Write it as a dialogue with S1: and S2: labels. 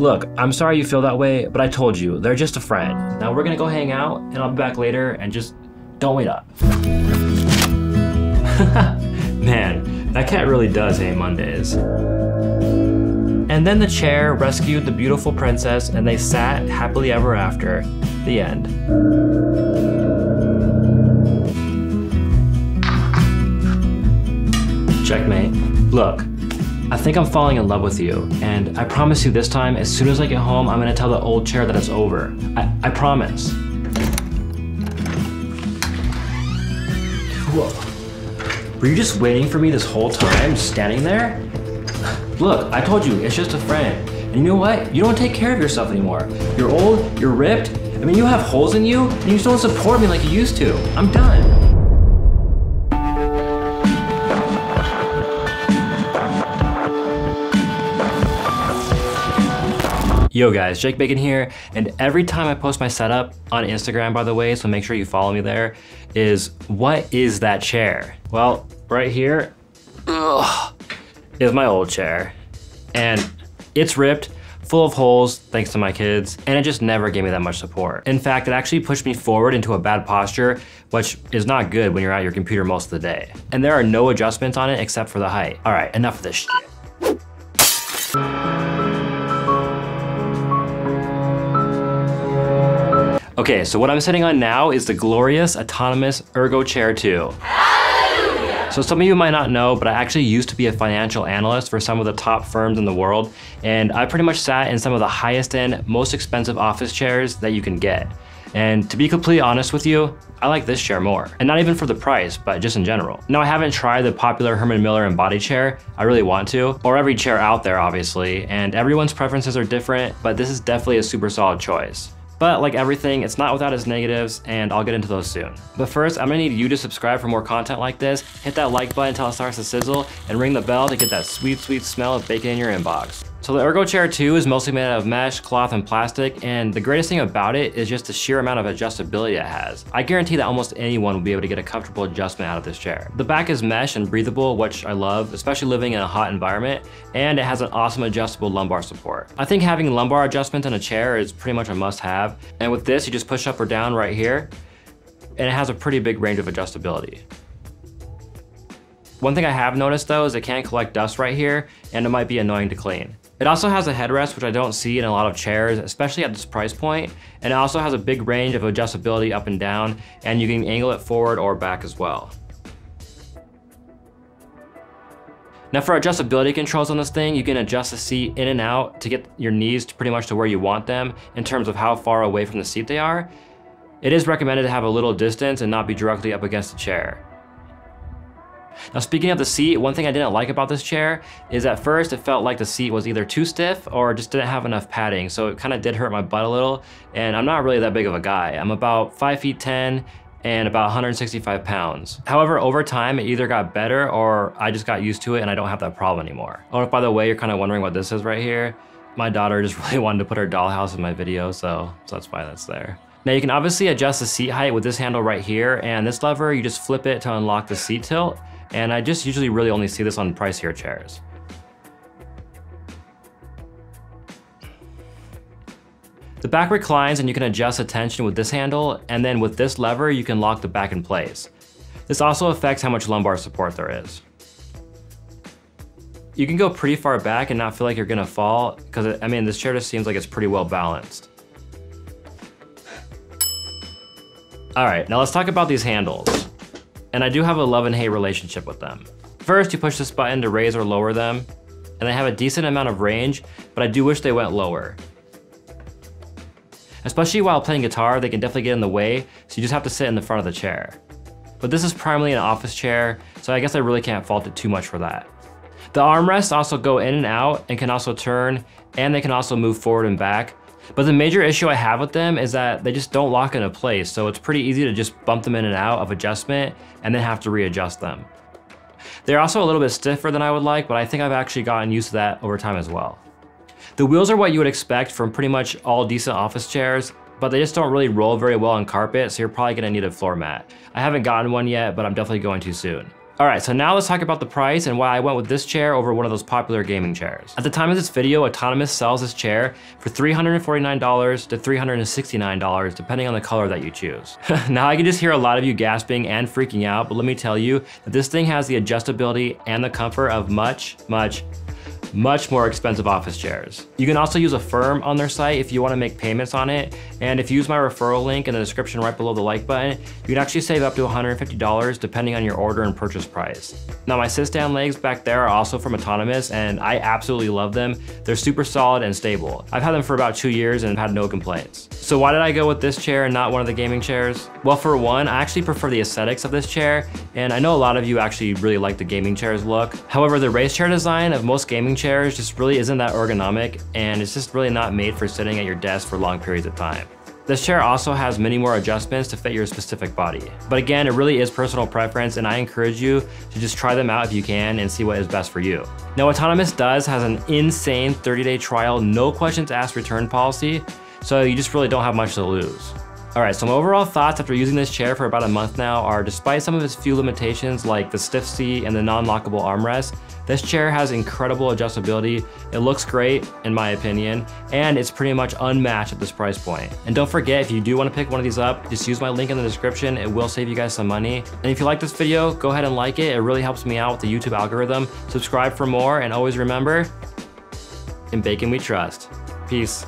S1: Look, I'm sorry you feel that way, but I told you, they're just a friend. Now we're gonna go hang out, and I'll be back later, and just don't wait up. Man, that cat really does hate Mondays. And then the chair rescued the beautiful princess, and they sat happily ever after. The end. Checkmate. Look, I think I'm falling in love with you, and I promise you this time, as soon as I get home, I'm gonna tell the old chair that it's over. I promise. Whoa. Were you just waiting for me this whole time, just standing there? Look, I told you, it's just a friend. And you know what? You don't take care of yourself anymore. You're old, you're ripped. I mean, you have holes in you, and you just don't support me like you used to. I'm done. Yo guys, Jake Bacon here, and every time I post my setup on Instagram, by the way, so make sure you follow me there, is what is that chair? Well, right here is my old chair, and it's ripped, full of holes thanks to my kids, and it just never gave me that much support. In fact, it actually pushed me forward into a bad posture, which is not good when you're at your computer most of the day. And there are no adjustments on it except for the height. All right, enough of this shit. Okay, so what I'm sitting on now is the glorious autonomous ErgoChair 2. So some of you might not know, but I actually used to be a financial analyst for some of the top firms in the world, and I pretty much sat in some of the highest end, most expensive office chairs that you can get. And to be completely honest with you, I like this chair more. And not even for the price, but just in general. Now I haven't tried the popular Herman Miller embody chair, I really want to, or every chair out there obviously, and everyone's preferences are different, but this is definitely a super solid choice. But like everything, it's not without its negatives, and I'll get into those soon. But first, I'm gonna need you to subscribe for more content like this, hit that like button until it starts to sizzle, and ring the bell to get that sweet, sweet smell of bacon in your inbox. So the ErgoChair 2 is mostly made out of mesh, cloth, and plastic, and the greatest thing about it is just the sheer amount of adjustability it has. I guarantee that almost anyone will be able to get a comfortable adjustment out of this chair. The back is mesh and breathable, which I love, especially living in a hot environment, and it has an awesome adjustable lumbar support. I think having lumbar adjustment in a chair is pretty much a must-have, and with this, you just push up or down right here, and it has a pretty big range of adjustability. One thing I have noticed though is it can collect dust right here, and it might be annoying to clean. It also has a headrest, which I don't see in a lot of chairs, especially at this price point. And it also has a big range of adjustability up and down, and you can angle it forward or back as well. Now for adjustability controls on this thing, you can adjust the seat in and out to get your knees to pretty much to where you want them in terms of how far away from the seat they are. It is recommended to have a little distance and not be directly up against the chair. Now speaking of the seat, one thing I didn't like about this chair is at first it felt like the seat was either too stiff or just didn't have enough padding, so it kind of did hurt my butt a little, and I'm not really that big of a guy. I'm about 5'10" and about 165 pounds. However, over time it either got better or I just got used to it and I don't have that problem anymore. Oh, if by the way you're kind of wondering what this is right here, my daughter just really wanted to put her dollhouse in my video, so that's why that's there. Now you can obviously adjust the seat height with this handle right here, and this lever, you just flip it to unlock the seat tilt. And I just usually really only see this on pricier chairs. The back reclines and you can adjust the tension with this handle, and then with this lever, you can lock the back in place. This also affects how much lumbar support there is. You can go pretty far back and not feel like you're gonna fall, because I mean, this chair just seems like it's pretty well balanced. All right, now let's talk about these handles. And I do have a love and hate relationship with them. First, you push this button to raise or lower them, and they have a decent amount of range, but I do wish they went lower. Especially while playing guitar, they can definitely get in the way, so you just have to sit in the front of the chair. But this is primarily an office chair, so I guess I really can't fault it too much for that. The armrests also go in and out and can also turn, and they can also move forward and back. But the major issue I have with them is that they just don't lock into place, so it's pretty easy to just bump them in and out of adjustment and then have to readjust them. They're also a little bit stiffer than I would like, but I think I've actually gotten used to that over time as well. The wheels are what you would expect from pretty much all decent office chairs, but they just don't really roll very well on carpet, so you're probably gonna need a floor mat. I haven't gotten one yet, but I'm definitely going to soon. All right, so now let's talk about the price and why I went with this chair over one of those popular gaming chairs. At the time of this video, Autonomous sells this chair for $349 to $369, depending on the color that you choose. Now I can just hear a lot of you gasping and freaking out, but let me tell you that this thing has the adjustability and the comfort of much more expensive office chairs. You can also use a firm on their site if you want to make payments on it. And if you use my referral link in the description right below the like button, you can actually save up to $150 depending on your order and purchase price. Now my sit-stand legs back there are also from Autonomous and I absolutely love them. They're super solid and stable. I've had them for about 2 years and had no complaints. So why did I go with this chair and not one of the gaming chairs? Well, for one, I actually prefer the aesthetics of this chair, and I know a lot of you actually really like the gaming chair's look. However, the race chair design of most gaming chairs just really isn't that ergonomic, and it's just really not made for sitting at your desk for long periods of time. This chair also has many more adjustments to fit your specific body. But again, it really is personal preference, and I encourage you to just try them out if you can and see what is best for you. Now, Autonomous has an insane 30-day trial, no questions asked return policy, so you just really don't have much to lose. All right, some overall thoughts after using this chair for about a month now are, despite some of its few limitations like the stiff seat and the non-lockable armrest, this chair has incredible adjustability. It looks great, in my opinion, and it's pretty much unmatched at this price point. And don't forget, if you do want to pick one of these up, just use my link in the description. It will save you guys some money. And if you like this video, go ahead and like it. It really helps me out with the YouTube algorithm. Subscribe for more, and always remember, in bacon we trust. Peace.